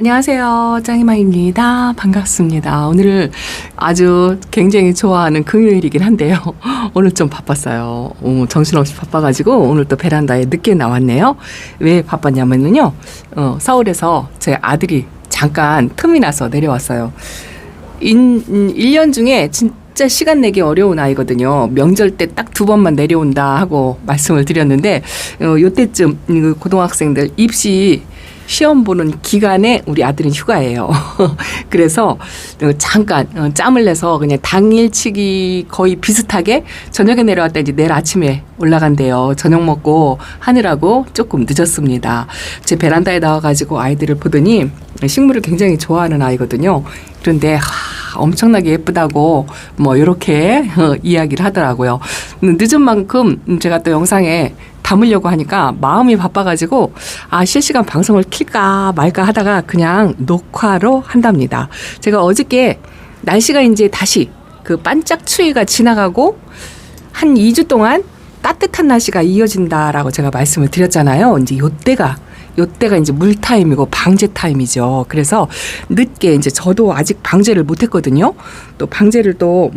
안녕하세요. 짱이마입니다. 반갑습니다. 오늘 아주 굉장히 좋아하는 금요일이긴 한데요. 오늘 좀 바빴어요. 정신없이 바빠가지고 오늘 또 베란다에 늦게 나왔네요. 왜 바빴냐면요. 서울에서 제 아들이 잠깐 틈이 나서 내려왔어요. 1년 중에 진짜 시간 내기 어려운 아이거든요. 명절 때 딱 2번만 내려온다 하고 말씀을 드렸는데 요때쯤 고등학생들 입시 시험 보는 기간에 우리 아들은 휴가예요. 그래서 잠깐 짬을 내서 그냥 당일치기 거의 비슷하게 저녁에 내려왔다 이제 내일 아침에 올라간대요. 저녁 먹고 하느라고 조금 늦었습니다. 제 베란다에 나와가지고 아이들을 보더니 식물을 굉장히 좋아하는 아이거든요. 그런데 엄청나게 예쁘다고 뭐 이렇게 이야기를 하더라고요. 늦은 만큼 제가 또 영상에 담으려고 하니까 마음이 바빠가지고 실시간 방송을 킬까 말까 하다가 그냥 녹화로 한답니다. 제가 어저께 날씨가 이제 다시 그 반짝 추위가 지나가고 한 2주 동안 따뜻한 날씨가 이어진다라고 제가 말씀을 드렸잖아요. 이제 요때가 이제 물 타임이고 방제 타임이죠. 그래서 늦게 이제 저도 아직 방제를 못 했거든요. 또 방제를 또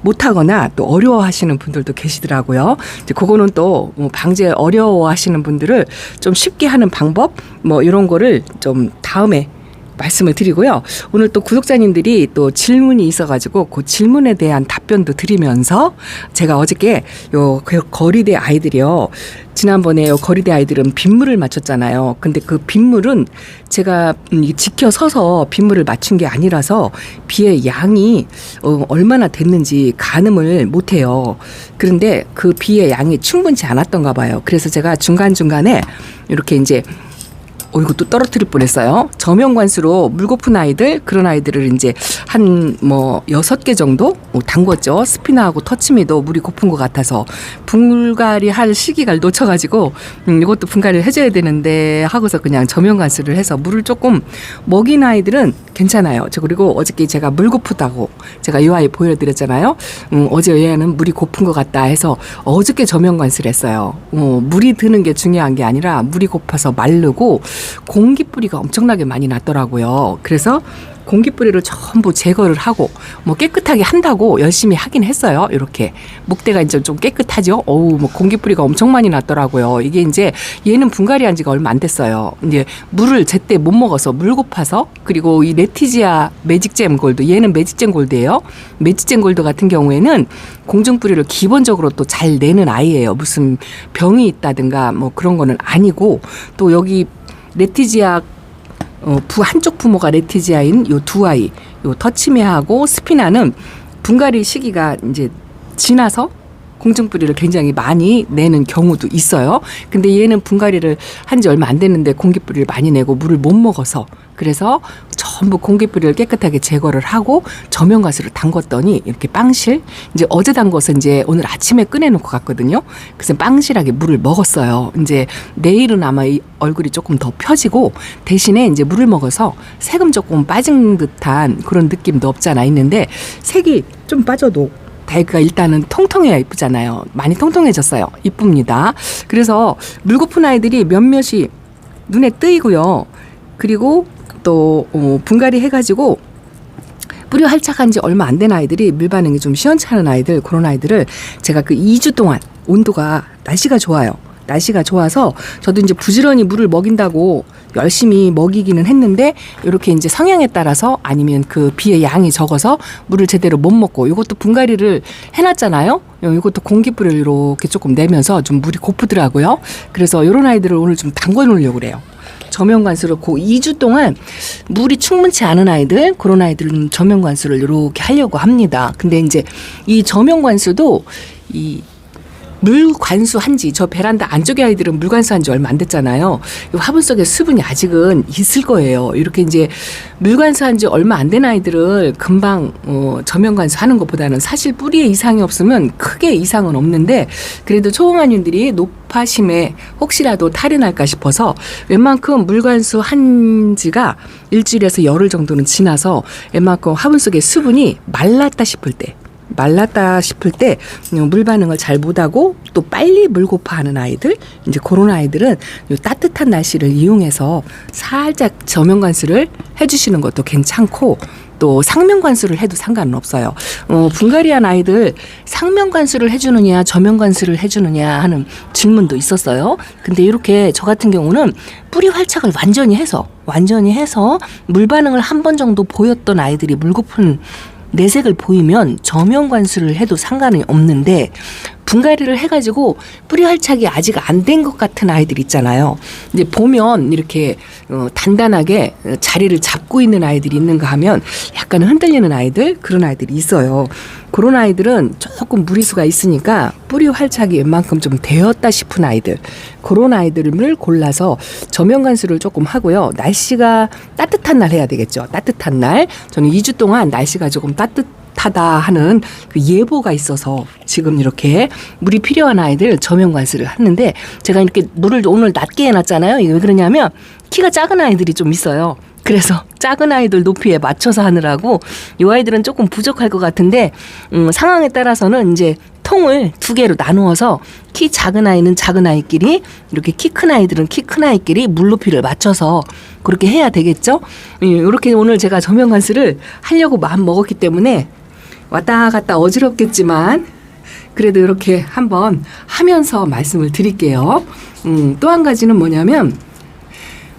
못하거나 또 어려워하시는 분들도 계시더라고요. 이제 그거는 또 방제 어려워하시는 분들을 좀 쉽게 하는 방법 뭐 이런 거를 좀 다음에 말씀을 드리고요. 오늘 또 구독자님들이 또 질문이 있어가지고 그 질문에 대한 답변도 드리면서 제가 어저께 요 거리대 아이들이요. 지난번에 요 거리대 아이들은 빗물을 맞췄잖아요. 근데 그 빗물은 제가 지켜 서서 빗물을 맞춘 게 아니라서 비의 양이 얼마나 됐는지 가늠을 못해요. 그런데 그 비의 양이 충분치 않았던가 봐요. 그래서 제가 중간중간에 이렇게 이제 이것도 떨어뜨릴 뻔했어요. 저명관수로 물 고픈 아이들, 그런 아이들을 이제 한 6개 정도 담궜죠. 스피나하고 터치미도 물이 고픈 것 같아서 분갈이 할 시기가 놓쳐가지고 이것도 분갈이를 해줘야 되는데 하고서 그냥 저명관수를 해서 물을 조금 먹인 아이들은 괜찮아요. 그리고 어저께 제가 물 고프다고 제가 이 아이 보여드렸잖아요. 어제 얘는 물이 고픈 것 같다 해서 어저께 저명관수를 했어요. 물이 드는 게 중요한 게 아니라 물이 고파서 마르고 공기뿌리가 엄청나게 많이 났더라고요. 그래서 공기뿌리를 전부 제거를 하고 깨끗하게 한다고 열심히 하긴 했어요. 이렇게 목대가 이제 좀 깨끗하죠. 공기뿌리가 엄청 많이 났더라고요. 이게 이제 얘는 분갈이한 지가 얼마 안 됐어요. 이제 물을 제때 못 먹어서 물 고파서. 그리고 이 레티지아 매직잼 골드, 얘는 매직잼 골드예요. 매직잼 골드 같은 경우에는 공중뿌리를 기본적으로 또 잘 내는 아이예요. 무슨 병이 있다든가 그런 거는 아니고, 또 여기 레티지아 한쪽 부모가 레티지아인 요 두 아이, 요 터치미하고 스피나는 분갈이 시기가 이제 지나서 공중뿌리를 굉장히 많이 내는 경우도 있어요. 근데 얘는 분갈이를 한 지 얼마 안 됐는데 공기뿌리를 많이 내고 물을 못 먹어서, 그래서 전부 공기뿌리를 깨끗하게 제거를 하고 저면가스를 담궜더니 이렇게 빵실, 이제 어제 담궈서 이제 오늘 아침에 꺼내놓고 갔거든요. 그래서 빵실하게 물을 먹었어요. 이제 내일은 아마 이 얼굴이 조금 더 펴지고 대신에 이제 물을 먹어서 색은 조금 빠진 듯한 그런 느낌도 없잖아 있는데, 색이 좀 빠져도 대가 일단은 통통해야 이쁘잖아요. 많이 통통해졌어요. 이쁩니다. 그래서 물 고픈 아이들이 몇몇이 눈에 뜨이고요. 그리고 또 분갈이 해가지고 뿌리 활착한 지 얼마 안 된 아이들이 물 반응이 좀 시원찮은 아이들, 그런 아이들을 제가 그 2주 동안 온도가 날씨가 좋아요. 날씨가 좋아서 저도 이제 부지런히 물을 먹인다고 열심히 먹이기는 했는데, 이렇게 이제 성향에 따라서 아니면 그 비의 양이 적어서 물을 제대로 못 먹고, 이것도 분갈이를 해놨잖아요. 이것도 공기뿌리를 이렇게 조금 내면서 좀 물이 고프더라고요. 그래서 이런 아이들을 오늘 좀 담궈 놓으려고 그래요. 저면관수를 그 2주 동안 물이 충분치 않은 아이들, 그런 아이들은 저면관수를 이렇게 하려고 합니다. 근데 이제 이 저면관수도 물 관수한 지, 저 베란다 안쪽에 아이들은 물 관수한 지 얼마 안 됐잖아요. 화분 속에 수분이 아직은 있을 거예요. 이렇게 이제 물 관수한 지 얼마 안 된 아이들을 금방 저면 관수하는 것보다는 사실 뿌리에 이상이 없으면 크게 이상은 없는데, 그래도 초보마님들이 높아심에 혹시라도 탈이 날까 싶어서 웬만큼 물 관수한 지가 일주일에서 열흘 정도는 지나서 웬만큼 화분 속에 수분이 말랐다 싶을 때, 말랐다 싶을 때 물 반응을 잘 못하고 또 빨리 물고파하는 아이들, 이제 그런 아이들은 요 따뜻한 날씨를 이용해서 살짝 저면관수를 해주시는 것도 괜찮고, 또 상면관수를 해도 상관은 없어요. 분갈이한 아이들 상면관수를 해주느냐 저면관수를 해주느냐 하는 질문도 있었어요. 근데 이렇게 저 같은 경우는 뿌리 활착을 완전히 해서 물 반응을 한 번 정도 보였던 아이들이 물고픈 내색을 보이면 저면관수를 해도 상관이 없는데, 분갈이를 해가지고 뿌리 활착이 아직 안 된 것 같은 아이들 있잖아요. 이제 보면 이렇게 단단하게 자리를 잡고 있는 아이들이 있는가 하면 약간 흔들리는 아이들, 그런 아이들이 있어요. 그런 아이들은 조금 무리수가 있으니까 뿌리 활착이 웬만큼 좀 되었다 싶은 아이들, 그런 아이들을 골라서 저면관수를 조금 하고요. 날씨가 따뜻한 날 해야 되겠죠. 따뜻한 날. 저는 2주 동안 날씨가 조금 따뜻하다 하는 그 예보가 있어서 지금 이렇게 물이 필요한 아이들 저면관수를 하는데, 제가 이렇게 물을 오늘 낮게 해놨잖아요. 이게 왜 그러냐면 키가 작은 아이들이 좀 있어요. 그래서 작은 아이들 높이에 맞춰서 하느라고 이 아이들은 조금 부족할 것 같은데, 상황에 따라서는 이제 통을 2개로 나누어서 키 작은 아이는 작은 아이끼리, 이렇게 키 큰 아이들은 키 큰 아이끼리 물 높이를 맞춰서 그렇게 해야 되겠죠. 이렇게 오늘 제가 저면관수를 하려고 마음 먹었기 때문에 왔다 갔다 어지럽겠지만 그래도 이렇게 한번 하면서 말씀을 드릴게요. 또 한 가지는 뭐냐면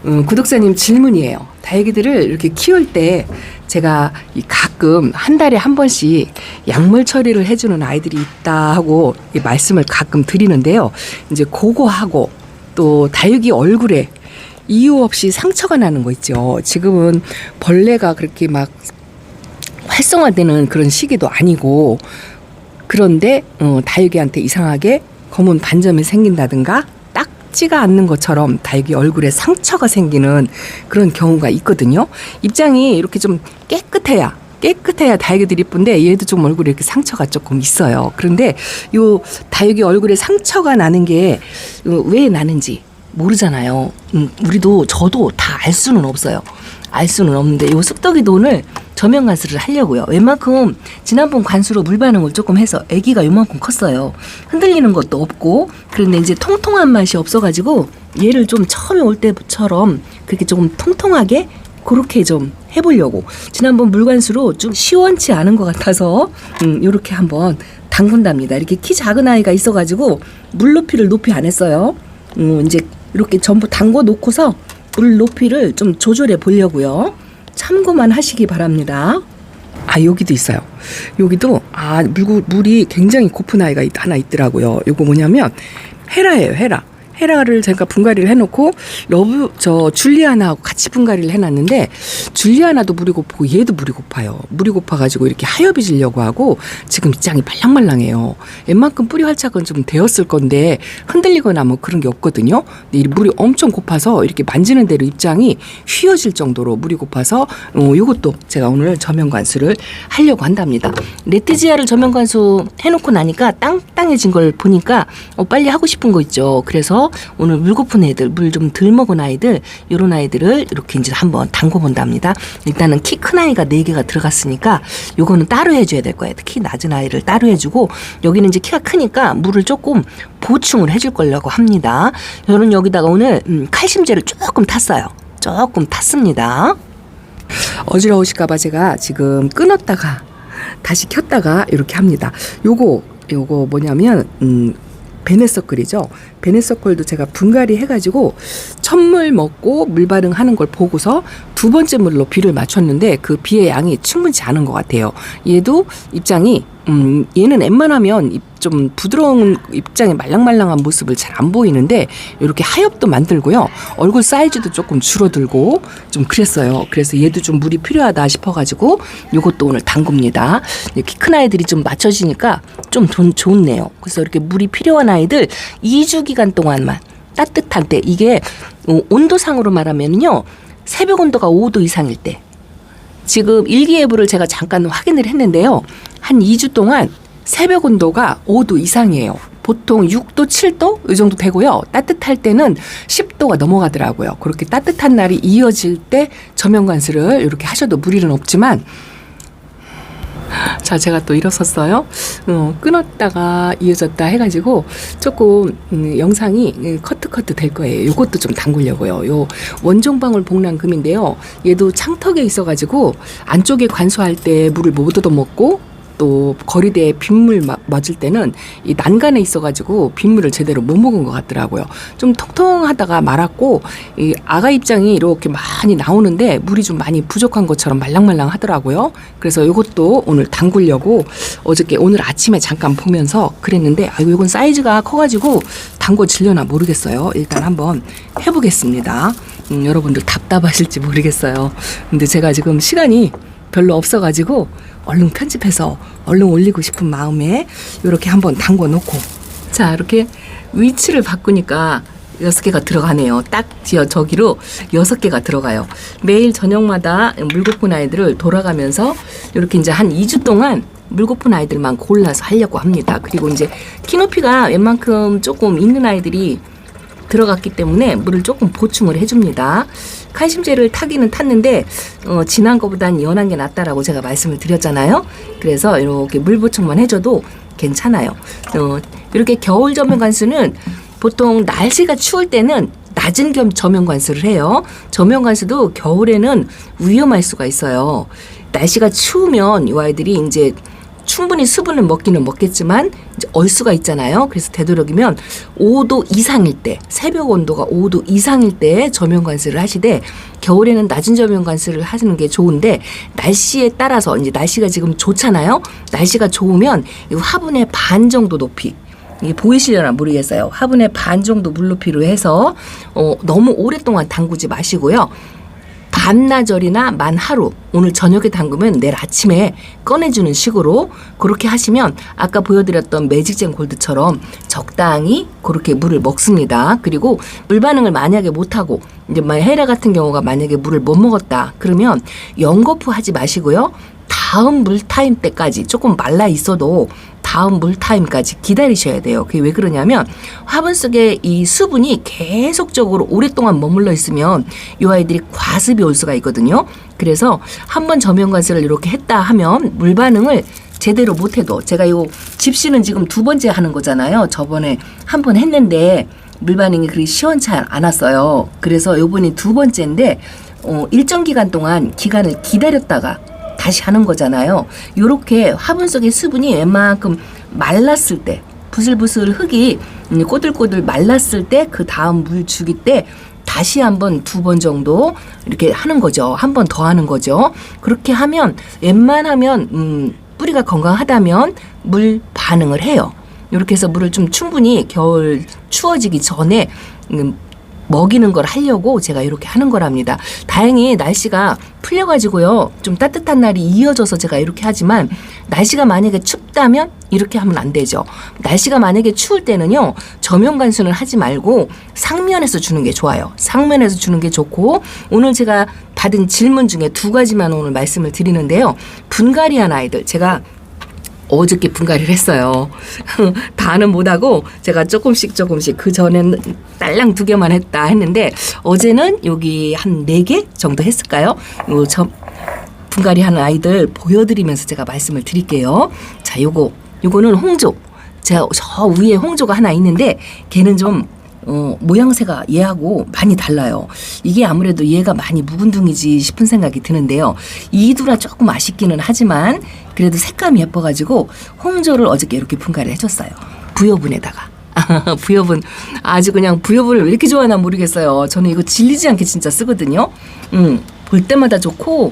구독자님 질문이에요. 다육이들을 이렇게 키울 때 제가 가끔 한 달에 한 번씩 약물 처리를 해주는 아이들이 있다 하고 말씀을 가끔 드리는데요. 이제 그거하고 또 다육이 얼굴에 이유 없이 상처가 나는 거 있죠. 지금은 벌레가 그렇게 막 활성화되는 그런 시기도 아니고, 그런데 다육이한테 이상하게 검은 반점이 생긴다든가 닦지가 않는 것처럼 다육이 얼굴에 상처가 생기는 그런 경우가 있거든요. 입장이 이렇게 좀 깨끗해야 다육이들이 이쁜데 얘도 좀 얼굴에 이렇게 상처가 조금 있어요. 그런데 요 다육이 얼굴에 상처가 나는 게 왜 나는지 모르잖아요. 저도 다 알 수는 없어요. 알 수는 없는데 요 쑥떡이도 오늘 저면관수를 하려고요. 웬만큼 지난번 관수로 물 반응을 조금 해서 아기가 요만큼 컸어요. 흔들리는 것도 없고, 그런데 이제 통통한 맛이 없어가지고 얘를 좀 처음에 올 때처럼 그렇게 조금 통통하게 그렇게 좀 해보려고, 지난번 물관수로 좀 시원치 않은 것 같아서 요렇게 한번 담근답니다. 이렇게 키 작은 아이가 있어가지고 물 높이를 높이 안 했어요. 이제 이렇게 전부 담궈 놓고서 물 높이를 좀 조절해 보려고요. 참고만 하시기 바랍니다. 여기도 있어요. 여기도 물이 굉장히 고픈 아이가 하나 있더라고요. 요거 뭐냐면 헤라예요. 헤라를 제가 분갈이를 해놓고 줄리아나하고 같이 분갈이를 해놨는데, 줄리아나도 물이 고프고 얘도 물이 고파요. 물이 고파가지고 이렇게 하엽이 지려고 하고 지금 입장이 말랑말랑해요. 웬만큼 뿌리 활착은 좀 되었을 건데 흔들리거나 뭐 그런 게 없거든요. 근데 이 물이 엄청 고파서 이렇게 만지는 대로 입장이 휘어질 정도로 물이 고파서 이것도 제가 오늘 저면관수를 하려고 한답니다. 레티지아를 저면관수 해놓고 나니까 땅땅해진 걸 보니까 빨리 하고 싶은 거 있죠. 그래서 오늘 물 고픈 애들, 물 좀 덜 먹은 아이들, 요런 아이들을 이렇게 이제 한번 담궈 본답니다. 일단은 키 큰 아이가 4개가 들어갔으니까 요거는 따로 해줘야 될 거예요. 키 낮은 아이를 따로 해주고, 여기는 이제 키가 크니까 물을 조금 보충을 해줄 거려고 합니다. 저는 여기다가 오늘 칼슘제를 조금 탔어요. 조금 탔습니다. 어지러우실까봐 제가 지금 끊었다가 다시 켰다가 이렇게 합니다. 요거 뭐냐면 베네서클이죠. 베네서클도 제가 분갈이 해가지고 첫물 먹고 물 반응하는 걸 보고서 2번째 물로 비를 맞췄는데 그 비의 양이 충분치 않은 것 같아요. 얘도 입장이 얘는 웬만하면 좀 부드러운 입장에 말랑말랑한 모습을 잘 안 보이는데 이렇게 하엽도 만들고요. 얼굴 사이즈도 조금 줄어들고 좀 그랬어요. 그래서 얘도 좀 물이 필요하다 싶어가지고 이것도 오늘 담굽니다. 키 큰 아이들이 좀 맞춰지니까 좀 좋네요. 그래서 이렇게 물이 필요한 아이들 2주 기간 동안만 따뜻할 때, 이게 온도상으로 말하면요, 새벽 온도가 5도 이상일 때, 지금 일기예보를 제가 잠깐 확인을 했는데요, 한 2주 동안 새벽 온도가 5도 이상이에요. 보통 6도, 7도 이 정도 되고요. 따뜻할 때는 10도가 넘어가더라고요. 그렇게 따뜻한 날이 이어질 때 저면관수를 이렇게 하셔도 무리는 없지만 자, 제가 또 일어섰어요. 끊었다가 이어졌다 해가지고 조금 영상이 커트 될 거예요. 요것도 좀 담그려고요. 요 원종방울 복랑금인데요. 얘도 창턱에 있어가지고 안쪽에 관수할 때 물을 못 얻어먹고 또 거리대에 빗물 맞을 때는 이 난간에 있어가지고 빗물을 제대로 못 먹은 것 같더라고요. 좀 통통하다가 말았고 이 아가 입장이 이렇게 많이 나오는데 물이 좀 많이 부족한 것처럼 말랑말랑 하더라고요. 그래서 이것도 오늘 담그려고 어저께 오늘 아침에 잠깐 보면서 그랬는데 아이고 이건 사이즈가 커가지고 담궈지려나 모르겠어요. 일단 한번 해보겠습니다. 여러분들 답답하실지 모르겠어요. 근데 제가 지금 시간이 별로 없어가지고 얼른 편집해서 얼른 올리고 싶은 마음에 이렇게 한번 담궈 놓고 자 이렇게 위치를 바꾸니까 6개가 들어가네요. 딱 저기로 6개가 들어가요. 매일 저녁마다 물고픈 아이들을 돌아가면서 이렇게 이제 한 2주 동안 물고픈 아이들만 골라서 하려고 합니다. 그리고 이제 키높이가 웬만큼 조금 있는 아이들이 들어갔기 때문에 물을 조금 보충을 해줍니다. 칼슘제를 타기는 탔는데 진한 것보단 연한 게 낫다라고 제가 말씀을 드렸잖아요. 그래서 이렇게 물 보충만 해줘도 괜찮아요. 이렇게 겨울 저면관수는 보통 날씨가 추울 때는 낮은 저면관수를 해요. 저면관수도 겨울에는 위험할 수가 있어요. 날씨가 추우면 이 아이들이 이제 충분히 수분을 먹기는 먹겠지만 이제 얼 수가 있잖아요. 그래서 되도록이면 5도 이상일 때, 새벽 온도가 5도 이상일 때 저면관수를 하시되 겨울에는 낮은 저면관수를 하시는 게 좋은데 날씨에 따라서 이제 날씨가 지금 좋잖아요. 날씨가 좋으면 이 화분의 반 정도 높이 이게 보이시려나 모르겠어요. 화분의 반 정도 물 높이로 해서 너무 오랫동안 담그지 마시고요. 반나절이나 만하루 오늘 저녁에 담그면 내일 아침에 꺼내주는 식으로 그렇게 하시면 아까 보여드렸던 매직젠 골드처럼 적당히 그렇게 물을 먹습니다. 그리고 물 반응을 만약에 못하고 이제 헤라 같은 경우가 만약에 물을 못 먹었다 그러면 연거푸 하지 마시고요. 다음 물타임 때까지 조금 말라 있어도 다음 물타임까지 기다리셔야 돼요. 그게 왜 그러냐면 화분 속에 이 수분이 계속적으로 오랫동안 머물러 있으면 이 아이들이 과습이 올 수가 있거든요. 그래서 한번 저면관수를 이렇게 했다 하면 물 반응을 제대로 못해도 제가 요 집시는 지금 2번째 하는 거잖아요. 저번에 한 번 했는데 물 반응이 그리 시원치 않았어요. 그래서 요번이 2번째인데 일정 기간 동안 기간을 기다렸다가 다시 하는 거잖아요. 요렇게 화분 속의 수분이 웬만큼 말랐을 때 부슬부슬 흙이 꼬들꼬들 말랐을 때 그 다음 물 주기 때 다시 한번 2번 정도 이렇게 하는 거죠. 한 번 더 하는 거죠. 그렇게 하면 웬만하면 뿌리가 건강하다면 물 반응을 해요. 이렇게 해서 물을 좀 충분히 겨울 추워지기 전에 먹이는 걸 하려고 제가 이렇게 하는 거랍니다. 다행히 날씨가 풀려가지고요. 좀 따뜻한 날이 이어져서 제가 이렇게 하지만 날씨가 만약에 춥다면 이렇게 하면 안 되죠. 날씨가 만약에 추울 때는요. 저면관수는 하지 말고 상면에서 주는 게 좋아요. 상면에서 주는 게 좋고 오늘 제가 받은 질문 중에 2가지만 오늘 말씀을 드리는데요. 분갈이한 아이들 제가 어저께 분갈이를 했어요. 다는 못하고 제가 조금씩 그 전에는 딸랑 2개만 했다 했는데 어제는 여기 한 4개 정도 했을까요? 분갈이하는 아이들 보여드리면서 제가 말씀을 드릴게요. 자, 요거는 홍조. 제가 저 위에 홍조가 하나 있는데 걔는 좀 모양새가 얘하고 많이 달라요. 이게 아무래도 얘가 많이 묵은둥이지 싶은 생각이 드는데요. 이두라 조금 아쉽기는 하지만 그래도 색감이 예뻐가지고 홍조를 어저께 이렇게 분갈이를 해줬어요. 부여분에다가. 부여분 아주 그냥 부여분을 왜 이렇게 좋아하나 모르겠어요. 저는 이거 질리지 않게 진짜 쓰거든요. 볼 때마다 좋고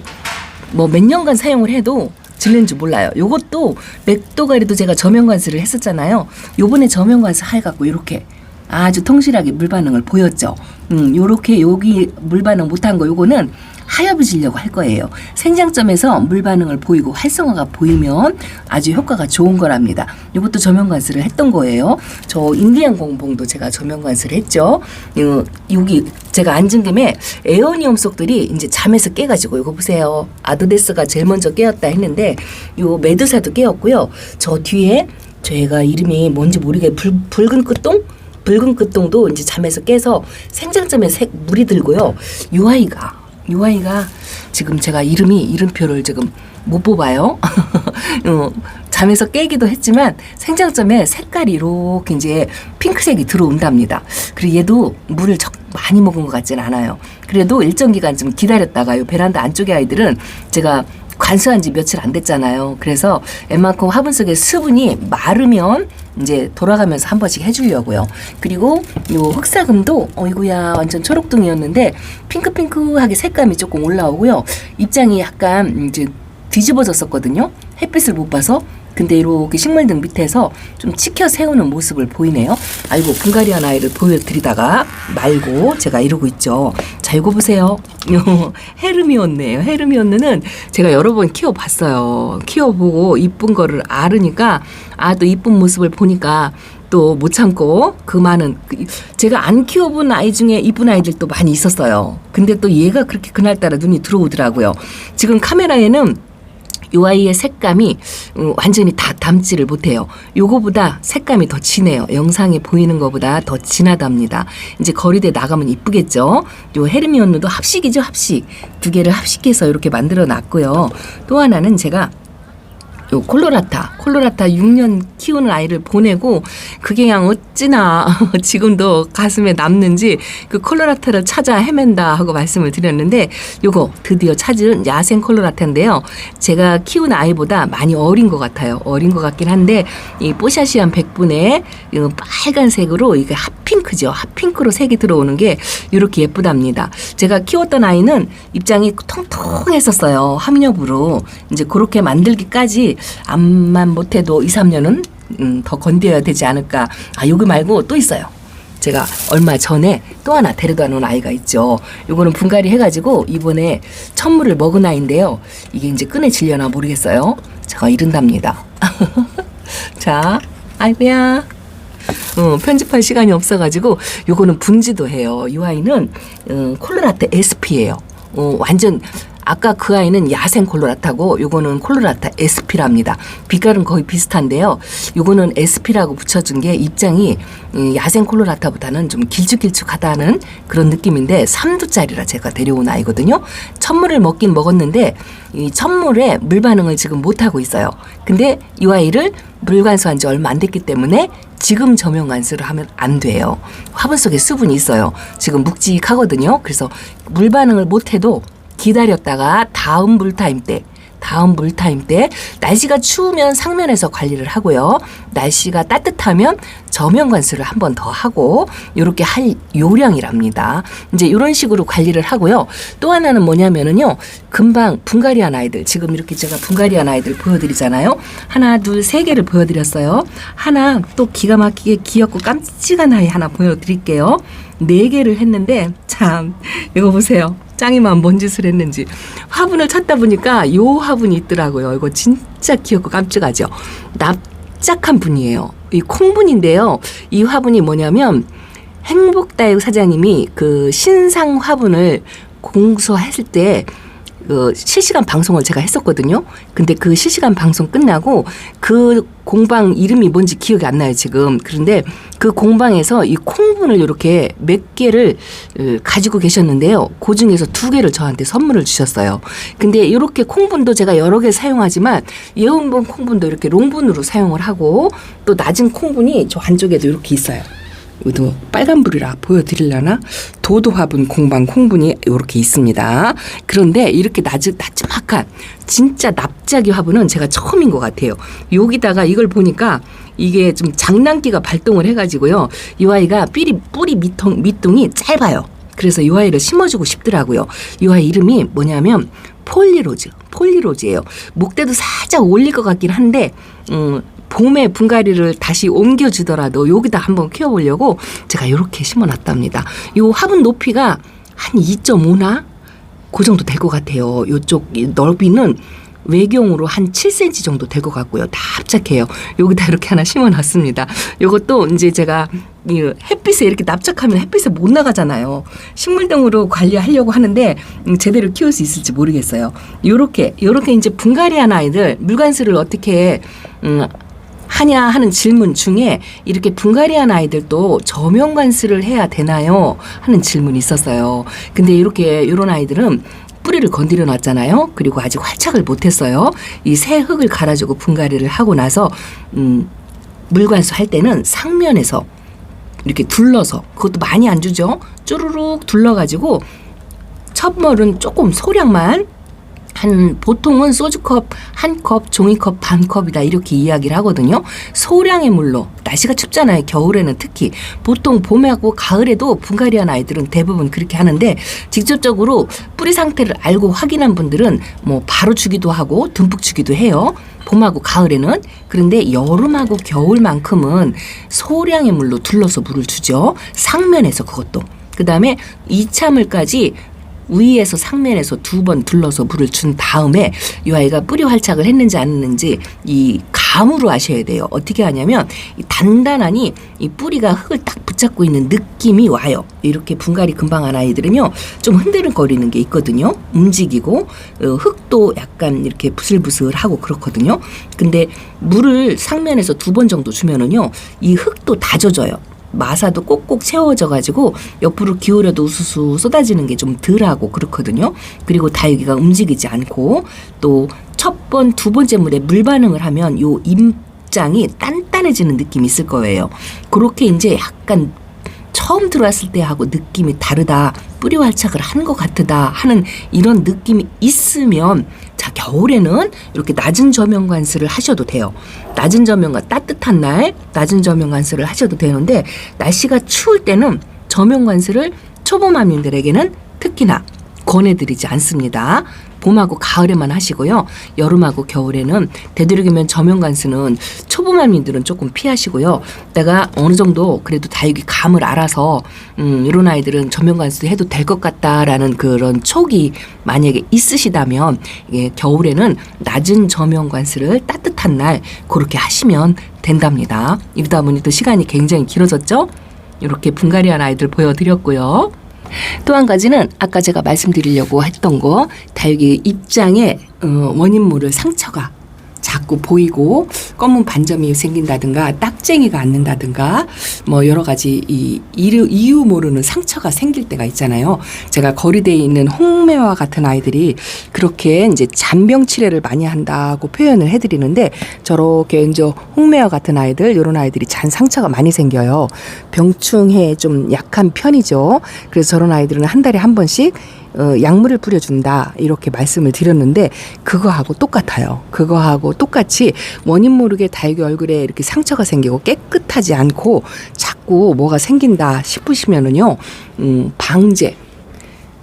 뭐 몇 년간 사용을 해도 질리는 줄 몰라요. 요것도 맥도가리도 제가 저면관수를 했었잖아요. 요번에 저면관수 해갖고 이렇게 아주 통실하게 물 반응을 보였죠. 요렇게 여기 물 반응 못한 거 요거는 하여부지려고 할 거예요. 생장점에서 물 반응을 보이고 활성화가 보이면 아주 효과가 좋은 거랍니다. 이것도 저면관수를 했던 거예요. 저 인디안 공봉도 제가 저면관수를 했죠. 여기 제가 앉은 김에 에어니움 속들이 이제 잠에서 깨가지고 이거 보세요. 아도데스가 제일 먼저 깨었다 했는데 요 메두사도 깨었고요. 저 뒤에 제가 이름이 뭔지 모르게 붉은 끝동? 붉은 끝동도 이제 잠에서 깨서 생장점에 물이 들고요. 요 아이가 지금 제가 이름표를 지금 못 뽑아요. 잠에서 깨기도 했지만 생장점에 색깔이 이렇게 이제 핑크색이 들어온답니다. 그리고 얘도 물을 많이 먹은 것 같지는 않아요. 그래도 일정 기간 좀 기다렸다가 요 베란다 안쪽의 아이들은 제가 관수한 지 며칠 안 됐잖아요. 그래서 웬만큼 화분 속에 수분이 마르면 이제 돌아가면서 한 번씩 해주려고요. 그리고 요 흑사금도 어이구야 완전 초록둥이였는데 핑크핑크하게 색감이 조금 올라오고요. 입장이 약간 이제 뒤집어졌었거든요. 햇빛을 못 봐서. 근데 이렇게 식물등 밑에서 좀 치켜 세우는 모습을 보이네요. 아이고 분갈이한 아이를 보여드리다가 말고 제가 이러고 있죠. 자 이거 보세요. 헤르미온네요. 헤르미온느는 제가 여러 번 키워봤어요. 키워보고 이쁜 거를 알으니까 또 이쁜 모습을 보니까 또 못 참고 그 많은 제가 안 키워본 아이 중에 이쁜 아이들도 많이 있었어요. 근데 또 얘가 그렇게 그날따라 눈이 들어오더라고요. 지금 카메라에는 이 아이의 색감이 완전히 다 담지를 못해요. 요거보다 색감이 더 진해요. 영상에 보이는 것보다 더 진하답니다. 이제 거리대 나가면 이쁘겠죠. 요 헤르미온느도 합식이죠. 합식. 두 개를 합식해서 이렇게 만들어 놨고요. 또 하나는 제가 요 콜로라타 6년 키우는 아이를 보내고 그게 그냥 어찌나 지금도 가슴에 남는지 그 콜로라타를 찾아 헤맨다 하고 말씀을 드렸는데 요거 드디어 찾은 야생 콜로라타인데요. 제가 키우는 아이보다 많이 어린 것 같아요. 어린 것 같긴 한데 이 뽀샤시안 백분의 빨간색으로 이게 핫핑크죠. 핫핑크로 색이 들어오는 게 이렇게 예쁘답니다. 제가 키웠던 아이는 입장이 통통했었어요. 함엽으로 이제 그렇게 만들기까지 암만 못해도 2, 3년은 더 건드려야 되지 않을까. 요거 말고 또 있어요. 제가 얼마 전에 또 하나 데려다 놓은 아이가 있죠. 요거는 분갈이 해가지고 이번에 천물을 먹은 아이인데요. 이게 이제 꺼내지려나 모르겠어요. 제가 이른답니다. 자, 아이고야. 편집할 시간이 없어가지고 요거는 분지도 해요. 이 아이는 콜로라타 SP예요. 완전 아까 그 아이는 야생 콜로라타고 요거는 콜로라타 SP랍니다. 빛깔은 거의 비슷한데요. 요거는 SP라고 붙여준 게 입장이 야생 콜로라타보다는 좀 길쭉길쭉하다는 그런 느낌인데 3두짜리라 제가 데려온 아이거든요. 천물을 먹긴 먹었는데 이 천물에 물 반응을 지금 못하고 있어요. 근데 이 아이를 물 관수한 지 얼마 안 됐기 때문에 지금 저명 관수를 하면 안 돼요. 화분 속에 수분이 있어요. 지금 묵직하거든요. 그래서 물 반응을 못해도 기다렸다가 다음 물타임 때 날씨가 추우면 상면에서 관리를 하고요. 날씨가 따뜻하면 저면 관수를 한 번 더 하고 이렇게 할 요령이랍니다. 이제 이런 식으로 관리를 하고요. 또 하나는 뭐냐면은요. 금방 분갈이한 아이들 지금 이렇게 제가 분갈이한 아이들 보여드리잖아요. 하나 둘 세 개를 보여드렸어요. 하나 또 기가 막히게 귀엽고 깜찍한 아이 하나 보여드릴게요. 4개를 했는데 참 이거 보세요. 짱이만 뭔 짓을 했는지 화분을 찾다 보니까 요 화분이 있더라고요. 이거 진짜 귀엽고 깜찍하죠. 납작한 분이에요. 이 콩분인데요. 이 화분이 뭐냐면 행복다육 사장님이 그 신상 화분을 공수했을 때 그 실시간 방송을 제가 했었거든요. 근데 그 실시간 방송 끝나고 그 공방 이름이 뭔지 기억이 안 나요, 지금. 그런데 그 공방에서 이 콩분을 이렇게 몇 개를 가지고 계셨는데요. 그 중에서 2개를 저한테 선물을 주셨어요. 근데 이렇게 콩분도 제가 여러 개 사용하지만 예온분 콩분도 이렇게 롱분으로 사용을 하고 또 낮은 콩분이 저 안쪽에도 이렇게 있어요. 이것도 빨간불이라 보여드리려나? 도도화분 공방 콩분이 이렇게 있습니다. 그런데 이렇게 나지막한 진짜 납작이 화분은 제가 처음인 것 같아요. 여기다가 이걸 보니까 이게 좀 장난기가 발동을 해가지고요. 이 아이가 뿌리 밑둥이 짧아요. 그래서 이 아이를 심어주고 싶더라고요. 이 아이 이름이 뭐냐면 폴리로즈예요. 목대도 살짝 올릴 것 같긴 한데 봄에 분갈이를 다시 옮겨주더라도 여기다 한번 키워보려고 제가 이렇게 심어놨답니다. 요 화분 높이가 한 2.5나 그 정도 될 것 같아요. 요쪽 넓이는 외경으로 한 7cm 정도 될 것 같고요. 다 합작해요. 여기다 이렇게 하나 심어놨습니다. 요것도 이제 제가 햇빛에 이렇게 납작하면 햇빛에 못 나가잖아요. 식물등으로 관리하려고 하는데 제대로 키울 수 있을지 모르겠어요. 요렇게 이제 분갈이한 아이들 물관수를 어떻게 하냐 하는 질문 중에 이렇게 분갈이한 아이들도 저면 관수를 해야 되나요? 하는 질문이 있었어요. 근데 이런 아이들은 뿌리를 건드려 놨잖아요. 그리고 아직 활착을 못했어요. 이 새 흙을 갈아주고 분갈이를 하고 나서 물관수 할 때는 상면에서 이렇게 둘러서, 그것도 많이 안 주죠. 쭈루룩 둘러가지고 첫물은 조금 소량만, 보통은 소주컵 1컵, 종이컵 반컵이다 이렇게 이야기를 하거든요. 소량의 물로, 날씨가 춥잖아요. 겨울에는 특히. 보통 봄하고 가을에도 분갈이한 아이들은 대부분 그렇게 하는데, 직접적으로 뿌리 상태를 알고 확인한 분들은 뭐 바로 주기도 하고 듬뿍 주기도 해요. 봄하고 가을에는. 그런데 여름하고 겨울만큼은 소량의 물로 둘러서 물을 주죠. 상면에서, 그것도. 그 다음에 2차물까지 위에서 상면에서 2번 둘러서 물을 준 다음에 이 아이가 뿌리 활착을 했는지 안 했는지 이 감으로 아셔야 돼요. 어떻게 하냐면 이 단단하니 이 뿌리가 흙을 딱 붙잡고 있는 느낌이 와요. 이렇게 분갈이 금방 한 아이들은요, 좀 흔들거리는 게 있거든요. 움직이고 흙도 약간 이렇게 부슬부슬하고 그렇거든요. 근데 물을 상면에서 2번 정도 주면은요, 이 흙도 다 젖어요. 마사도 꼭꼭 채워져 가지고 옆으로 기울여도 우수수 쏟아지는 게 좀 덜하고 그렇거든요. 그리고 다육이가 움직이지 않고, 또 첫 번, 2번째 물에 물 반응을 하면 요 입장이 단단해지는 느낌이 있을 거예요. 그렇게 이제 약간 처음 들어왔을 때하고 느낌이 다르다, 뿌리 활착을 한 것 같다 하는 이런 느낌이 있으면, 자, 겨울에는 이렇게 낮은 저명 관수를 하셔도 돼요. 낮은 저명과 따뜻한 날 낮은 저명 관수를 하셔도 되는데, 날씨가 추울 때는 저명 관수를 초보맘님들에게는 특히나 권해드리지 않습니다. 봄하고 가을에만 하시고요. 여름하고 겨울에는 되도록이면 저명관수는 초보맘님들은 조금 피하시고요. 내가 어느 정도 그래도 다육이 감을 알아서 이런 아이들은 저명관수 해도 될 것 같다라는 그런 촉이 만약에 있으시다면, 예, 겨울에는 낮은 저명관수를 따뜻한 날 그렇게 하시면 된답니다. 이러다 보니 또 시간이 굉장히 길어졌죠. 이렇게 분갈이한 아이들 보여드렸고요. 또 한 가지는 아까 제가 말씀드리려고 했던 거, 다육이 입장에 원인모를 상처가 자꾸 보이고 검은 반점이 생긴다든가 딱쟁이가 앉는다든가 뭐 여러 가지 이유 모르는 상처가 생길 때가 있잖아요. 제가 거리대에 있는 홍매와 같은 아이들이 그렇게 이제 잔병 치레를 많이 한다고 표현을 해드리는데, 저렇게 이제 홍매와 같은 아이들, 이런 아이들이 잔 상처가 많이 생겨요. 병충해에 좀 약한 편이죠. 그래서 저런 아이들은 한 달에 한 번씩 약물을 뿌려준다 이렇게 말씀을 드렸는데, 그거하고 똑같아요. 그거하고 똑같이 원인 모르게 다육이 얼굴에 이렇게 상처가 생기고 깨끗하지 않고 자꾸 뭐가 생긴다 싶으시면은요, 방제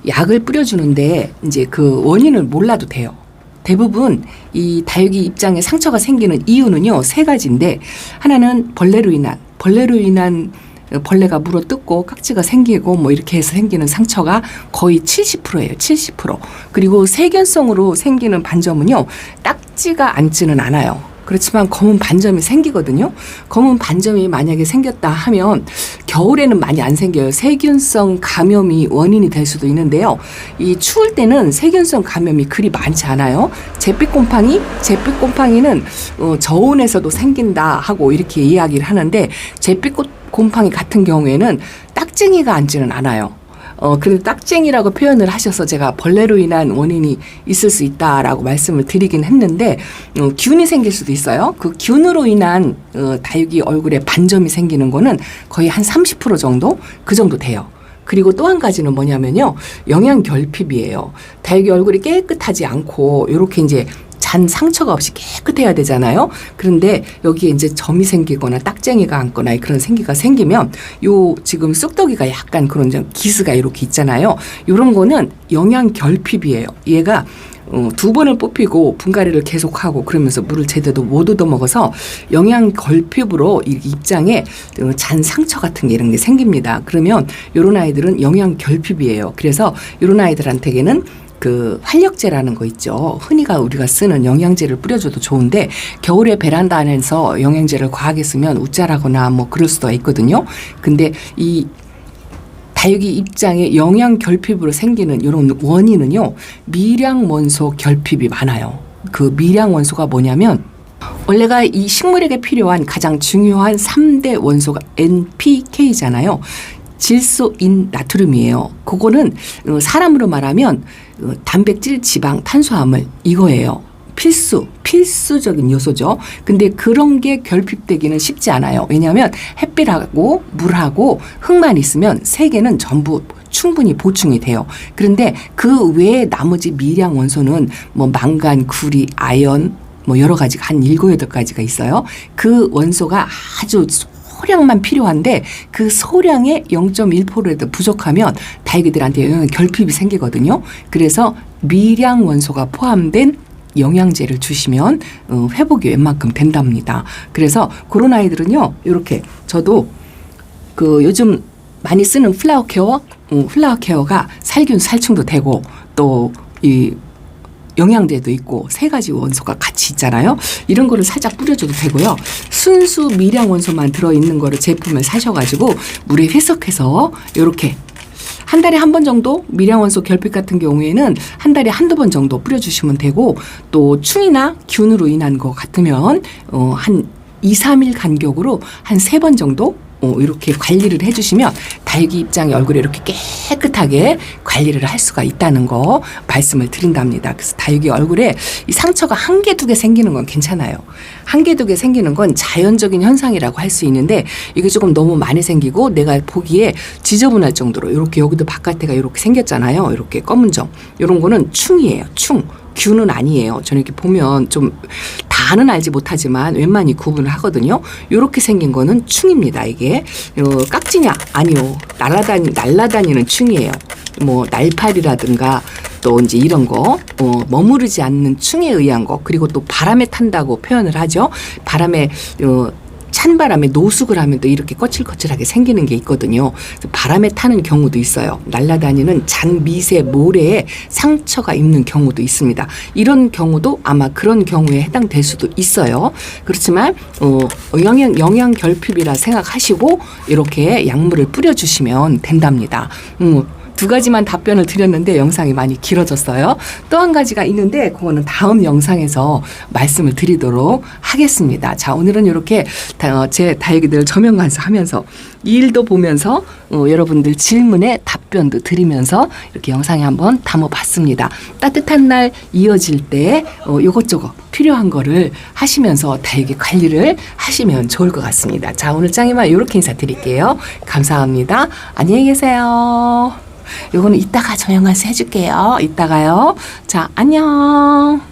약을 뿌려주는데 이제 그 원인을 몰라도 돼요. 대부분 이 다육이 입장에 상처가 생기는 이유는요, 3가지인데, 하나는 벌레로 인한 벌레가 물어뜯고 깍지가 생기고 뭐 이렇게 해서 생기는 상처가 거의 70%예요. 70%. 그리고 세균성으로 생기는 반점은요, 딱지가 앉지는 않아요. 그렇지만 검은 반점이 생기거든요. 검은 반점이 만약에 생겼다 하면 겨울에는 많이 안 생겨요. 세균성 감염이 원인이 될 수도 있는데요. 이 추울 때는 세균성 감염이 그리 많지 않아요. 잿빛곰팡이는 저온에서도 생긴다 하고 이렇게 이야기를 하는데, 잿빛곰팡이 같은 경우에는 딱쟁이가 앉지는 않아요. 그래도 딱쟁이라고 표현을 하셔서 제가 벌레로 인한 원인이 있을 수 있다라고 말씀을 드리긴 했는데, 균이 생길 수도 있어요. 그 균으로 인한 다육이 얼굴에 반점이 생기는 거는 거의 한 30% 정도? 그 정도 돼요. 그리고 또 한 가지는 뭐냐면요, 영양결핍이에요. 다육이 얼굴이 깨끗하지 않고 이렇게 이제 잔 상처가 없이 깨끗해야 되잖아요. 그런데 여기에 이제 점이 생기거나 딱쟁이가 앉거나 그런 생기가 생기면, 요 지금 쑥떡이가 약간 그런 기스가 이렇게 있잖아요. 이런 거는 영양 결핍이에요. 얘가 2번을 뽑히고 분갈이를 계속하고 그러면서 물을 제대로 못 얻어먹어서 영양 결핍으로 이 입장에 잔 상처 같은 게 이런 게 생깁니다. 그러면 이런 아이들은 영양 결핍이에요. 그래서 이런 아이들한테는 그 활력제라는 거 있죠. 흔히가 우리가 쓰는 영양제를 뿌려줘도 좋은데, 겨울에 베란다 안에서 영양제를 과하게 쓰면 웃자라거나 뭐 그럴 수도 있거든요. 근데 이 다육이 입장에 영양 결핍으로 생기는 이런 원인은요, 미량 원소 결핍이 많아요. 그 미량 원소가 뭐냐면, 원래가 이 식물에게 필요한 가장 중요한 3대 원소가 NPK잖아요. 질소인 나트륨이에요. 그거는 사람으로 말하면 단백질, 지방, 탄수화물 이거예요. 필수적인 요소죠. 근데 그런 게 결핍되기는 쉽지 않아요. 왜냐하면 햇빛하고 물하고 흙만 있으면 세 개는 전부 충분히 보충이 돼요. 그런데 그 외에 나머지 미량 원소는 뭐 망간, 구리, 아연 뭐 여러 가지가 한 7, 8가지가 있어요. 그 원소가 아주 소량만 필요한데 그 소량의 0.1%라도 부족하면 다육이들한테 결핍이 생기거든요. 그래서 미량 원소가 포함된 영양제를 주시면 회복이 웬만큼 된답니다. 그래서 그런 아이들은요, 이렇게 저도 그 요즘 많이 쓰는 플라워 케어가 살균 살충도 되고 또 이 영양제도 있고 3가지 원소가 같이 있잖아요. 이런 거를 살짝 뿌려줘도 되고요. 순수 미량 원소만 들어있는 거를 제품을 사셔가지고 물에 희석해서 이렇게 한 달에 한 번 정도 미량원소 결핍 같은 경우에는 한 달에 한두 번 정도 뿌려주시면 되고 또 충이나 균으로 인한 거 같으면 한 2, 3일 간격으로 한 3번 정도 이렇게 관리를 해주시면 다육이 입장에 얼굴에 이렇게 깨끗하게 관리를 할 수가 있다는 거 말씀을 드린답니다. 그래서 다육이 얼굴에 이 상처가 한 개, 2개 생기는 건 괜찮아요. 한 개, 2개 생기는 건 자연적인 현상이라고 할 수 있는데 이게 조금 너무 많이 생기고 내가 보기에 지저분할 정도로 이렇게 여기도 바깥에가 이렇게 생겼잖아요. 이렇게 검은 점. 이런 거는 충이에요. 충. 균은 아니에요. 저는 이렇게 보면 좀 다는 알지 못하지만 웬만히 구분을 하거든요. 이렇게 생긴 거는 충입니다. 이게 깍지냐? 아니요. 날라다니는 충이에요. 뭐 날파리라든가 또 이제 이런 거 머무르지 않는 충에 의한 거 그리고 또 바람에 탄다고 표현을 하죠. 바람에 찬바람에 노숙을 하면 또 이렇게 거칠거칠하게 생기는 게 있거든요. 바람에 타는 경우도 있어요. 날아다니는 잔미세 모래에 상처가 있는 경우도 있습니다. 이런 경우도 아마 그런 경우에 해당될 수도 있어요. 그렇지만 영양 결핍이라 생각하시고 이렇게 약물을 뿌려주시면 된답니다. 2가지만 답변을 드렸는데 영상이 많이 길어졌어요. 또 한 가지가 있는데 그거는 다음 영상에서 말씀을 드리도록 하겠습니다. 자, 오늘은 이렇게 제 다육이들 저면 관사하면서 일도 보면서 여러분들 질문에 답변도 드리면서 이렇게 영상에 한번 담아봤습니다. 따뜻한 날 이어질 때 요것저것 필요한 거를 하시면서 다육이 관리를 하시면 좋을 것 같습니다. 자, 오늘 짱이만 이렇게 인사드릴게요. 감사합니다. 안녕히 계세요. 요거는 이따가 저영관수 해줄게요. 이따가요. 자, 안녕.